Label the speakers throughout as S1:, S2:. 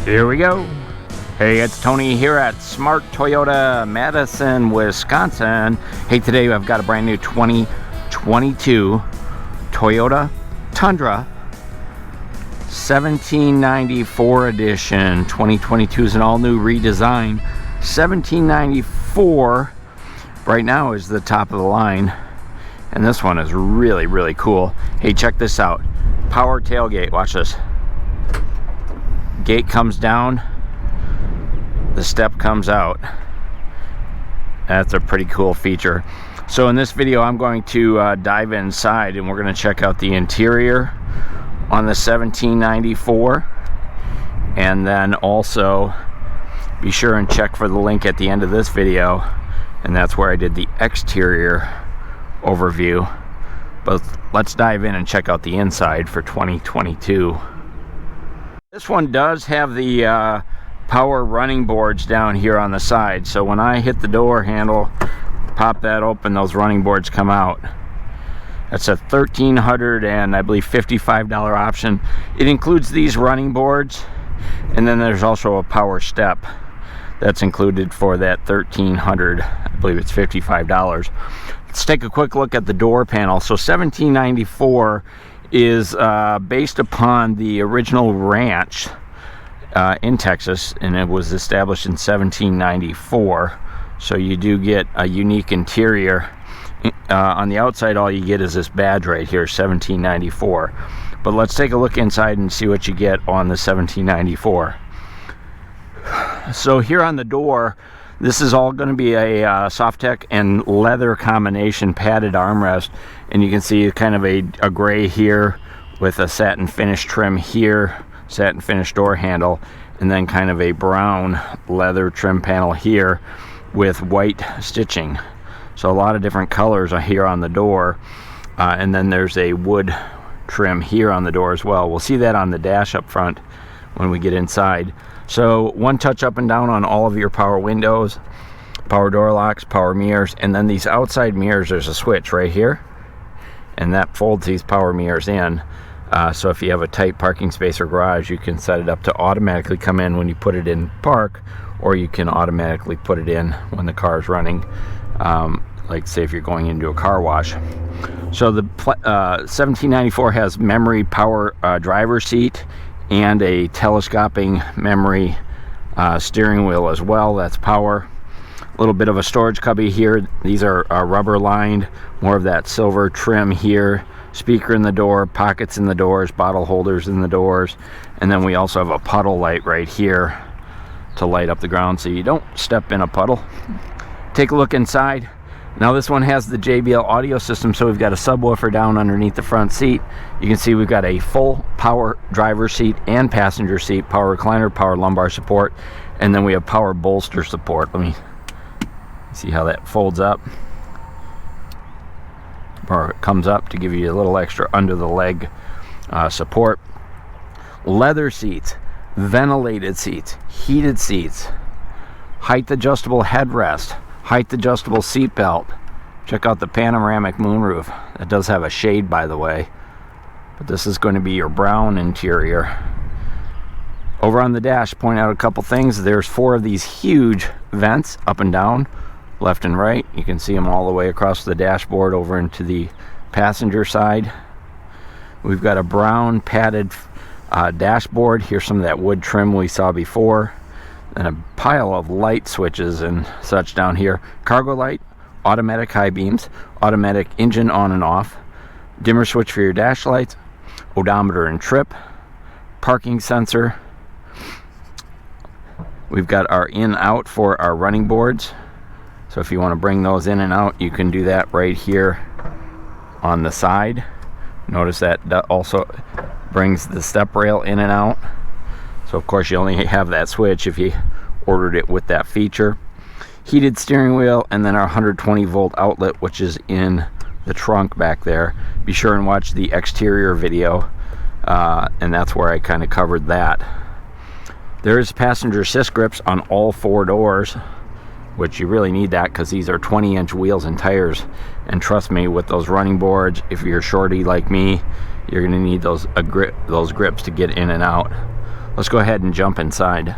S1: Here we go. Hey, it's Tony here at Smart Toyota, Madison, Wisconsin. Hey, today I've got a brand new 2022 Toyota Tundra 1794 edition. 2022 is an all-new redesign. 1794 right now is the top of the line, and this one is really, really cool. Hey, check this out. Power tailgate. Watch this. Gate comes down, the step comes out. That's a pretty cool feature. So in this video I'm going to dive inside and we're going to check out the interior on the 1794, and then also be sure and check for the link at the end of this video, and that's where I did the exterior overview. But let's dive in and check out the inside for 2022. This one does have the power running boards down here on the side, so when I hit the door handle, pop that open, those running boards come out. That's a $1,300 and I believe $55 option. It includes these running boards, and then there's also a power step that's included for that $1,300. I believe it's $55. Let's take a quick look at the door panel. So 1794 is based upon the original ranch in Texas, and it was established in 1794. So you do get a unique interior. On the outside, all you get is this badge right here, 1794. But let's take a look inside and see what you get on the 1794. So here on the door, this is all going to be a Softex and leather combination padded armrest, and you can see kind of a gray here with a satin finish trim here, satin finish door handle, and then kind of a brown leather trim panel here with white stitching. So a lot of different colors are here on the door, and then there's a wood trim here on the door as well. We'll see that on the dash up front when we get inside. So one touch up and down on all of your power windows, power door locks, power mirrors, and then these outside mirrors, there's a switch right here, and that folds these power mirrors in. So if you have a tight parking space or garage, you can set it up to automatically come in when you put it in park, or you can automatically put it in when the car is running, like say if you're going into a car wash. So the 1794 has memory power driver's seat and a telescoping memory steering wheel as well. That's power. A little bit of a storage cubby here. These are rubber lined, more of that silver trim here. Speaker in the door, pockets in the doors, bottle holders in the doors, and then we also have a puddle light right here to light up the ground so you don't step in a puddle. Take a look inside. Now this one has the JBL audio system, so we've got a subwoofer down underneath the front seat. You can see we've got a full power driver's seat and passenger seat, power recliner, power lumbar support, and then we have power bolster support. Let me see how that folds up, or it comes up to give you a little extra under the leg support. Leather seats, ventilated seats, heated seats, height adjustable headrest, height adjustable seat belt. Check out the panoramic moonroof. That does have a shade, by the way, but this is going to be your brown interior. Over on the dash, point out a couple things. There's 4 of these huge vents up and down, left and right. You can see them all the way across the dashboard over into the passenger side. We've got a brown padded dashboard. Here's some of that wood trim we saw before, and a pile of light switches and such down here. Cargo light, automatic high beams, automatic engine on and off, dimmer switch for your dash lights, odometer and trip, parking sensor. We've got our in-out for our running boards, so if you want to bring those in and out, you can do that right here on the side. Notice that also brings the step rail in and out. So of course you only have that switch if you ordered it with that feature. Heated steering wheel, and then our 120 volt outlet, which is in the trunk back there. Be sure and watch the exterior video, and that's where I kind of covered that. There is passenger assist grips on all 4 doors, which you really need that because these are 20-inch wheels and tires, and trust me, with those running boards, if you're shorty like me, you're going to need those grips to get in and out. Let's go ahead and jump inside.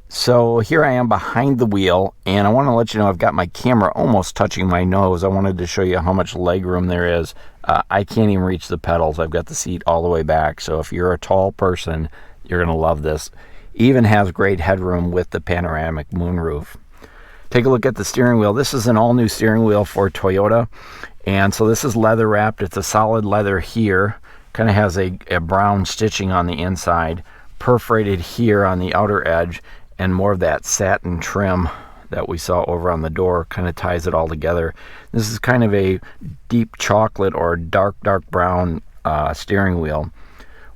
S1: So here I am behind the wheel, and I want to let you know I've got my camera almost touching my nose. I wanted to show you how much leg room there is. I can't even reach the pedals. I've got the seat all the way back, so if you're a tall person, you're going to love this. Even has great headroom with the panoramic moonroof. Take a look at the steering wheel. This is an all-new steering wheel for Toyota, and so this is leather wrapped. It's a solid leather here. Kind of has a brown stitching on the inside, perforated here on the outer edge, and more of that satin trim that we saw over on the door kind of ties it all together. This is kind of a deep chocolate or dark brown steering wheel.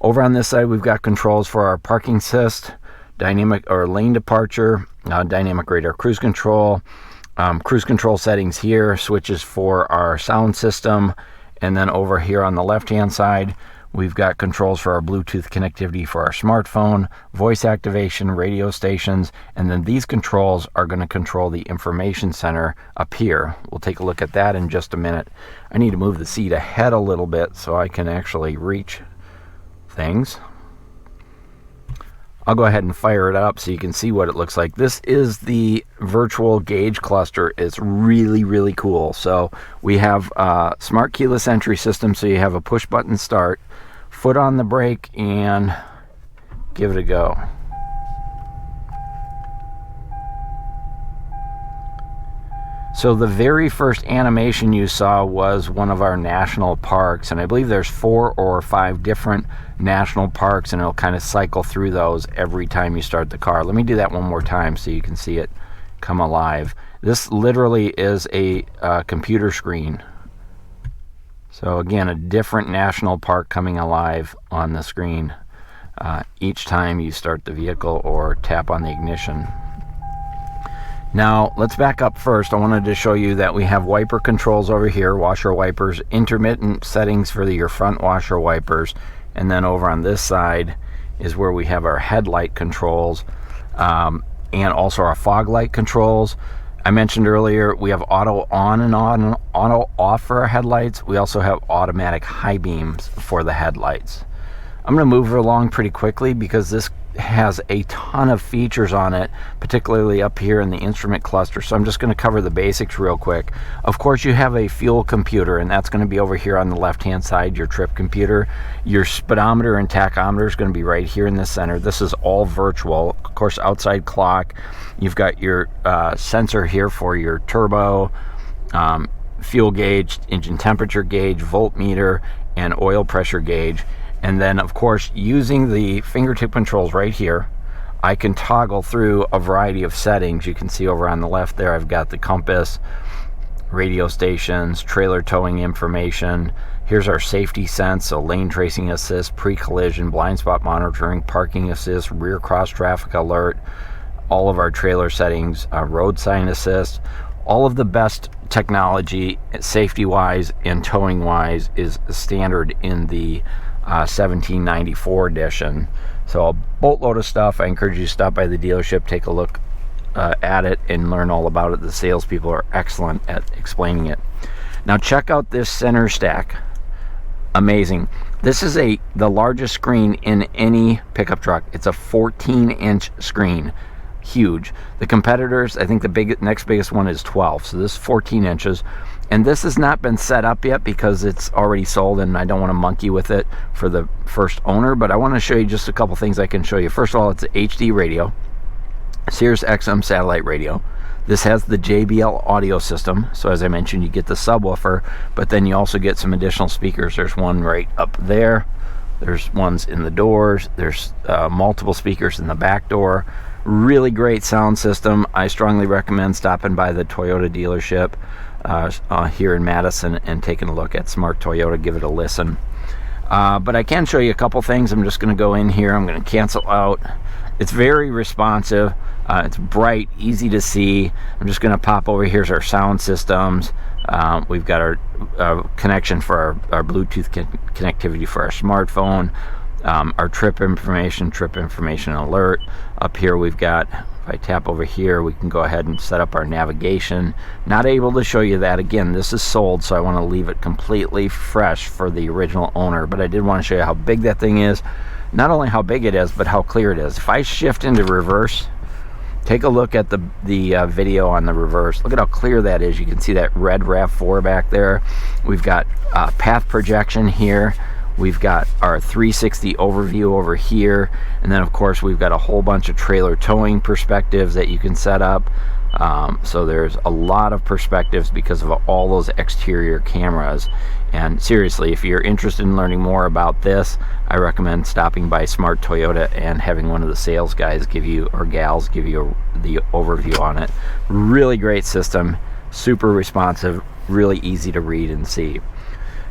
S1: Over on this side, we've got controls for our parking assist, dynamic or lane departure, dynamic radar cruise control settings here, switches for our sound system, and then over here on the left-hand side, we've got controls for our Bluetooth connectivity for our smartphone, voice activation, radio stations, and then these controls are going to control the information center up here. We'll take a look at that in just a minute. I need to move the seat ahead a little bit so I can actually reach things. I'll go ahead and fire it up so you can see what it looks like. This is the virtual gauge cluster. It's really cool. So we have a smart keyless entry system, so you have a push button start, foot on the brake, and give it a go. So the very first animation you saw was one of our national parks, and I believe there's 4 or 5 different national parks, and it'll kind of cycle through those every time you start the car. Let me do that one more time so you can see it come alive. This literally is a computer screen. So again, a different national park coming alive on the screen each time you start the vehicle or tap on the ignition. Now, let's back up first. I wanted to show you that we have wiper controls over here, washer wipers, intermittent settings for your front washer wipers, and then over on this side is where we have our headlight controls and also our fog light controls. I mentioned earlier we have auto on and auto off for our headlights. We also have automatic high beams for the headlights. I'm going to move along pretty quickly because this has a ton of features on it, particularly up here in the instrument cluster, so I'm just going to cover the basics real quick. Of course, you have a fuel computer, and that's going to be over here on the left hand side, your trip computer. Your speedometer and tachometer is going to be right here in the center. This is all virtual. Of course, outside clock. You've got your sensor here for your turbo, fuel gauge, engine temperature gauge, voltmeter, and oil pressure gauge. And then, of course, using the fingertip controls right here, I can toggle through a variety of settings. You can see over on the left there, I've got the compass, radio stations, trailer towing information. Here's our safety sense, so lane tracing assist, pre-collision, blind spot monitoring, parking assist, rear cross traffic alert, all of our trailer settings, road sign assist. All of the best technology, safety-wise and towing-wise, is standard in the 1794 edition. So a boatload of stuff. I encourage you to stop by the dealership, take a look at it, and learn all about it. The salespeople are excellent at explaining it. Now check out this center stack. Amazing. This is the largest screen in any pickup truck. It's a 14-inch screen. Huge. The competitors, I think the next biggest one is 12, so this is 14 inches. And this has not been set up yet because it's already sold, and I don't want to monkey with it for the first owner, but I want to show you just a couple things I can show you. First of all, it's an HD radio, Sirius XM satellite radio. This has the JBL audio system, so as I mentioned, you get the subwoofer, but then you also get some additional speakers. There's one right up there, there's ones in the doors, there's multiple speakers in the back door. Really great sound system. I strongly recommend stopping by the Toyota dealership here in Madison and taking a look at Smart Toyota. Give it a listen. But I can show you a couple things. I'm just going to go in here. I'm going to cancel out. It's very responsive. It's bright, easy to see. I'm just going to pop over. Here's our sound systems. We've got our connection for our Bluetooth connectivity for our smartphone. Our trip information alert. Up here we've got, if I tap over here, we can go ahead and set up our navigation. Not able to show you that. Again, this is sold, so I want to leave it completely fresh for the original owner, but I did want to show you how big that thing is. not only how big it is, but how clear it is. If I shift into reverse, take a look at the video on the reverse. Look at how clear that is. You can see that red RAV4 back there. We've got path projection here. We've got our 360 overview over here. And then, of course, we've got a whole bunch of trailer towing perspectives that you can set up. So there's a lot of perspectives because of all those exterior cameras. And seriously, if you're interested in learning more about this, I recommend stopping by Smart Toyota and having one of the sales guys give you, or gals, give you the overview on it. Really great system, super responsive, really easy to read and see.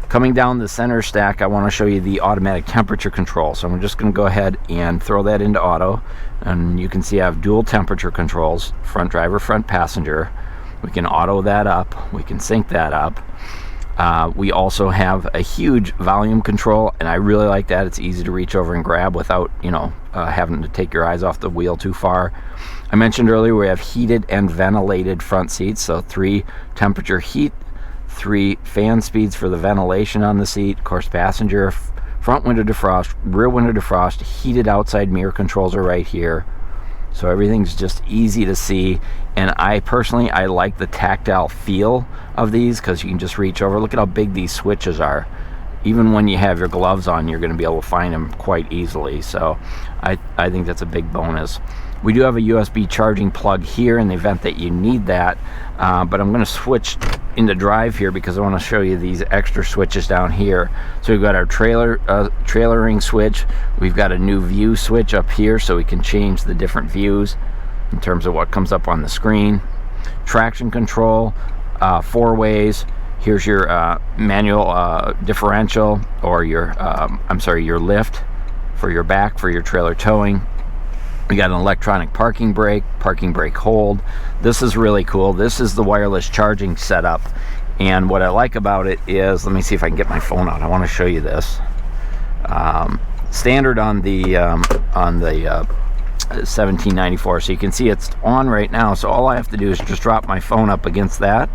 S1: Coming down the center stack, I want to show you the automatic temperature control. So I'm just going to go ahead and throw that into auto. And you can see I have dual temperature controls, front driver, front passenger. We can auto that up. We can sync that up. We also have a huge volume control, and I really like that. It's easy to reach over and grab without, having to take your eyes off the wheel too far. I mentioned earlier we have heated and ventilated front seats, so 3 temperature heat, 3 fan speeds for the ventilation on the seat. Of course, passenger, front window defrost, rear window defrost, heated outside mirror controls are right here. So everything's just easy to see. And I personally like the tactile feel of these because you can just reach over. Look at how big these switches are. Even when you have your gloves on, you're going to be able to find them quite easily. So I think that's a big bonus. We do have a USB charging plug here in the event that you need that, but I'm going to switch into drive here because I want to show you these extra switches down here. So we've got our trailering switch. We've got a new view switch up here so we can change the different views in terms of what comes up on the screen. Traction control, 4 ways. Here's your manual differential, or your your lift for your back for your trailer towing. We got an electronic parking brake hold. This is really cool. This is the wireless charging setup, and what I like about it is, let me see if I can get my phone out. I want to show you this. Standard on the 1794, so you can see it's on right now. So all I have to do is just drop my phone up against that,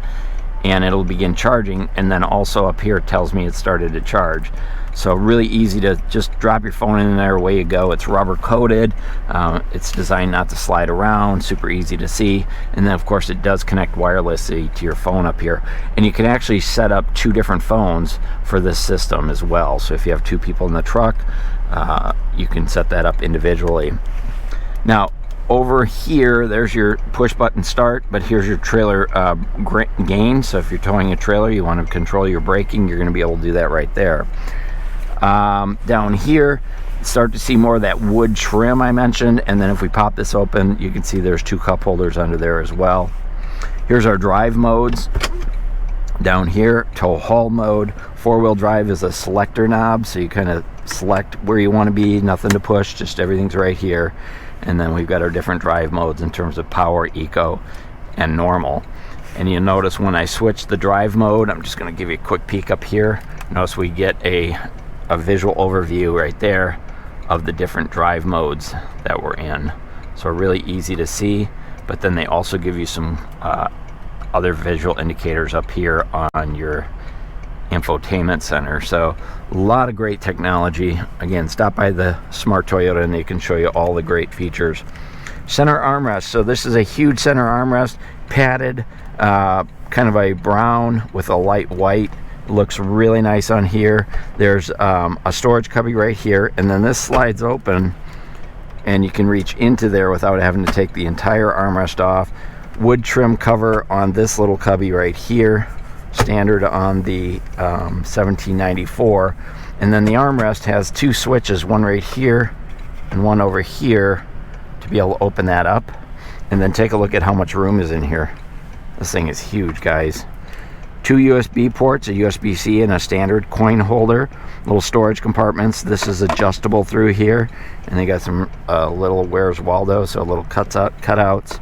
S1: and it'll begin charging. And then also up here it tells me it started to charge. So really easy to just drop your phone in there, away you go. It's rubber coated. It's designed not to slide around, super easy to see. And then of course it does connect wirelessly to your phone up here. And you can actually set up 2 different phones for this system as well. So if you have 2 people in the truck, you can set that up individually. Now over here, there's your push button start, but here's your trailer gain. So if you're towing a trailer, you want to control your braking, you're going to be able to do that right there. Down here, start to see more of that wood trim I mentioned, and then if we pop this open, you can see there's 2 cup holders under there as well. Here's our drive modes. Down here, tow haul mode. 4-wheel drive is a selector knob, so you kind of select where you want to be, nothing to push, just everything's right here. And then we've got our different drive modes in terms of power, eco, and normal. And you'll notice when I switch the drive mode, I'm just going to give you a quick peek up here. Notice we get a visual overview right there of the different drive modes that we're in. So really easy to see, but then they also give you some other visual indicators up here on your infotainment center. So a lot of great technology. Again, stop by the Smart Toyota and they can show you all the great features. Center armrest. So this is a huge center armrest, padded, kind of a brown with a light white. Looks really nice on here. There's a storage cubby right here, and then this slides open and you can reach into there without having to take the entire armrest off. Wood trim cover on this little cubby right here, standard on the 1794. And then the armrest has 2 switches, one right here and one over here, to be able to open that up. And then take a look at how much room is in here. This thing is huge, guys. 2 USB ports, a USB-C and a standard coin holder, little storage compartments. This is adjustable through here, and they got some little Where's Waldo, so little cutouts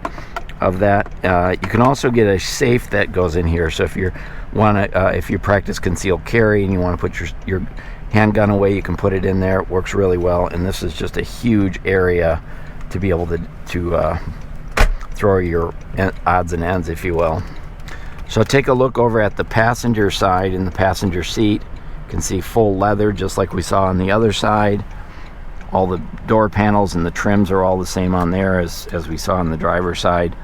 S1: of that. You can also get a safe that goes in here. So if you if you practice concealed carry and you want to put your handgun away, you can put it in there. It works really well, and this is just a huge area to be able to throw your odds and ends, if you will. So take a look over at the passenger side. In the passenger seat, you can see full leather just like we saw on the other side. All the door panels and the trims are all the same on there as we saw on the driver's side.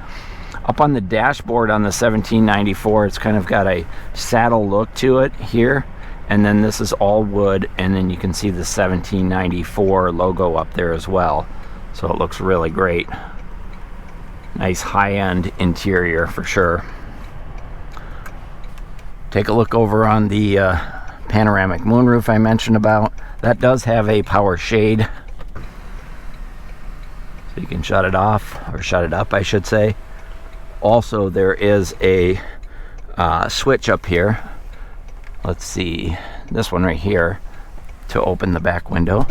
S1: Up on the dashboard on the 1794, it's kind of got a saddle look to it here, and then this is all wood, and then you can see the 1794 logo up there as well. So it looks really great. Nice high-end interior for sure. Take a look over on the panoramic moonroof I mentioned about. That does have a power shade, so you can shut it off, or shut it up I should say. Also, there is a switch up here. Let's see, this one right here, to open the back window.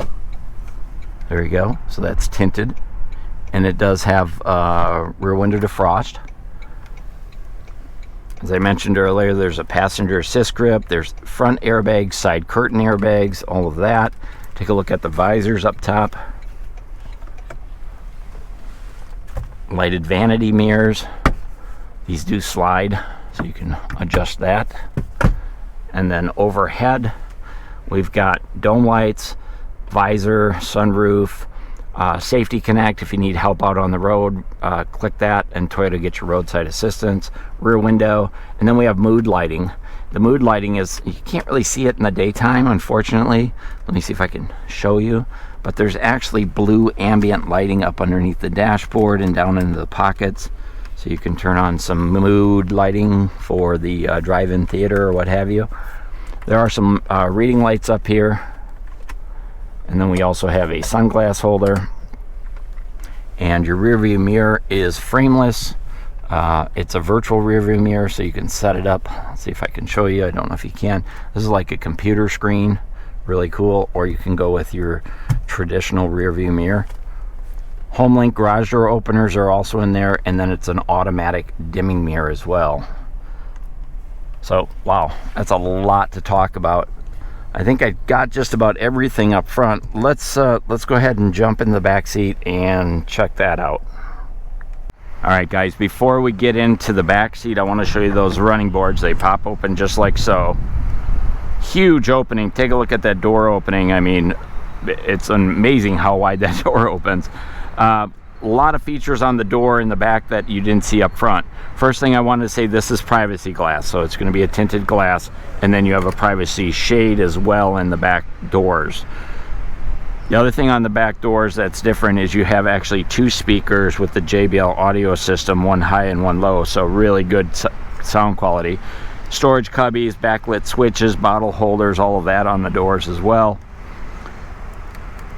S1: There you go. So that's tinted, and it does have rear window defrost. As I mentioned earlier, there's a passenger assist grip, there's front airbags, side curtain airbags, all of that. Take a look at the visors up top. Lighted vanity mirrors. These do slide, so you can adjust that. And then overhead, we've got dome lights, visor, sunroof, safety connect if you need help out on the road. Click that and Toyota gets your roadside assistance. Rear window, and then we have mood lighting. The mood lighting is, you can't really see it in the daytime, unfortunately. Let me see if I can show you. But there's actually blue ambient lighting up underneath the dashboard and down into the pockets. So you can turn on some mood lighting for the drive-in theater or what have you. There are some reading lights up here. And then we also have a sunglass holder. And your rear view mirror is frameless. It's a virtual rear view mirror, so you can set it up. Let's see if I can show you. I don't know if you can. This is like a computer screen. Really cool. Or you can go with your traditional rear view mirror. HomeLink garage door openers are also in there, and then it's an automatic dimming mirror as well. So, wow, that's a lot to talk about. I think I got just about everything up front. Let's go ahead and jump in the back seat and check that out. All right, guys, before we get into the back seat, I want to show you those running boards. They pop open just like so. Huge opening. Take a look at that door opening. I mean, it's amazing how wide that door opens. A lot of features on the door in the back that you didn't see up front. First thing I wanted to say, this is privacy glass, so it's going to be a tinted glass, and then you have a privacy shade as well in the back doors. The other thing on the back doors that's different is you have actually two speakers with the JBL audio system, one high and one low, so really good sound quality. Storage cubbies, backlit switches, bottle holders, all of that on the doors as well.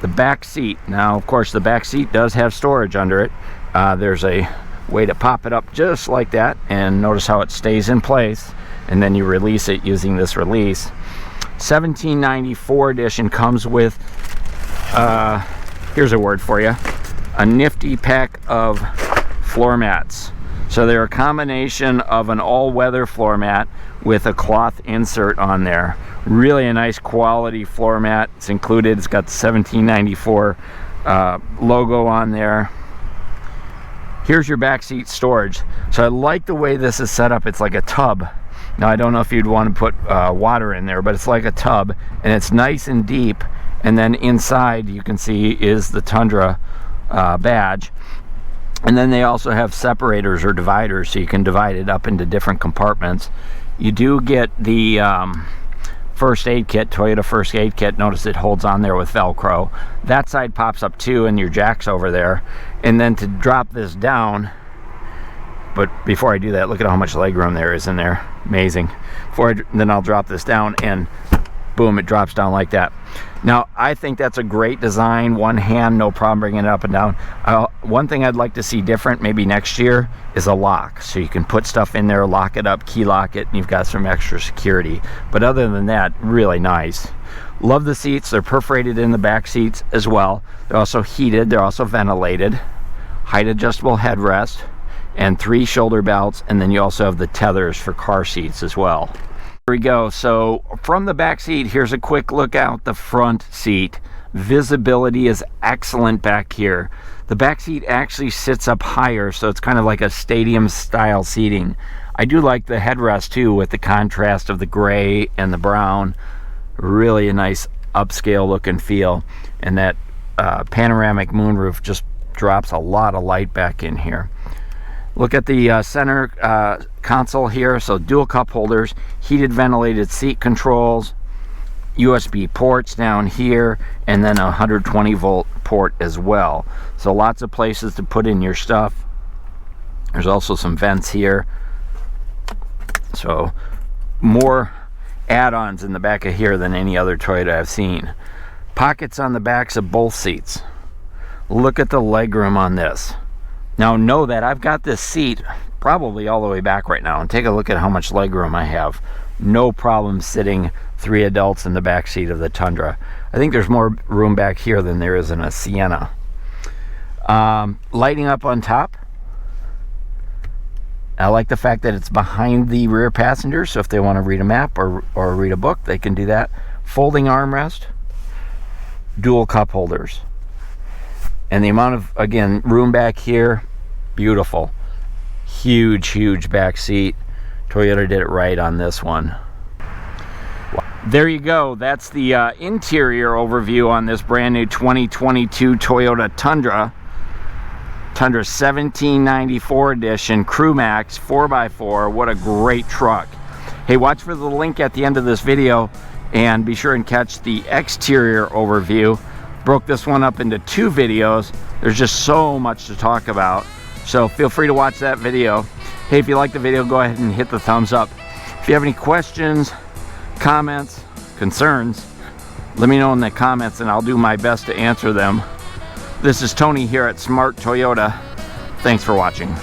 S1: The back seat, now of course the back seat does have storage under it. There's a way to pop it up just like that, and notice how it stays in place, and then you release it using this release. 1794 edition comes with, here's a word for you, a nifty pack of floor mats. So they're a combination of an all-weather floor mat with a cloth insert on there. Really a nice quality floor mat. It's included. It's got the 1794 logo on there. Here's your back seat storage. So I like the way this is set up. It's like a tub. Now I don't know if you'd want to put water in there, but it's like a tub, and it's nice and deep. And then inside you can see is the Tundra badge. And then they also have separators or dividers, so you can divide it up into different compartments. You do get the first aid kit, Toyota first aid kit. Notice it holds on there with Velcro. That side pops up too, and your jack's over there. And then to drop this down, but before I do that, look at how much legroom there is in there. Amazing. Then I'll drop this down, and boom, it drops down like that. Now, I think that's a great design. One hand, no problem bringing it up and down. One thing I'd like to see different maybe next year is a lock. So you can put stuff in there, lock it up, key lock it, and you've got some extra security. But other than that, really nice. Love the seats. They're perforated in the back seats as well. They're also heated. They're also ventilated. Height adjustable headrest and 3 shoulder belts. And then you also have the tethers for car seats as well. Here we go. So from the back seat, here's a quick look out the front seat. Visibility is excellent back here. The back seat actually sits up higher, so it's kind of like a stadium style seating. I do like the headrest too, with the contrast of the gray and the brown. Really a nice upscale look and feel. And that panoramic moonroof just drops a lot of light back in here. Look at the center console here. So dual cup holders, heated ventilated seat controls, USB ports down here, and then a 120 volt port as well. So lots of places to put in your stuff. There's also some vents here. So more add-ons in the back of here than any other Toyota I've seen. Pockets on the backs of both seats. Look at the legroom on this. Now know that I've got this seat probably all the way back right now, and take a look at how much legroom I have. No problem sitting 3 adults in the back seat of the Tundra. I think there's more room back here than there is in a Sienna. Lighting up on top. I like the fact that it's behind the rear passenger, so if they want to read a map or read a book, they can do that. Folding armrest, dual cup holders. And the amount of, again, room back here, beautiful. Huge back seat. Toyota did it right on this one. There you go. That's the interior overview on this brand new 2022 Toyota Tundra. Tundra 1794 edition Crew Max 4x4. What a great truck. Hey, watch for the link at the end of this video and be sure and catch the exterior overview. Broke this one up into 2 videos. There's just so much to talk about, so feel free to watch that video. Hey, if you like the video, go ahead and hit the thumbs up. If you have any questions, comments, concerns, let me know in the comments and I'll do my best to answer them. This is Tony here at Smart Toyota. Thanks for watching.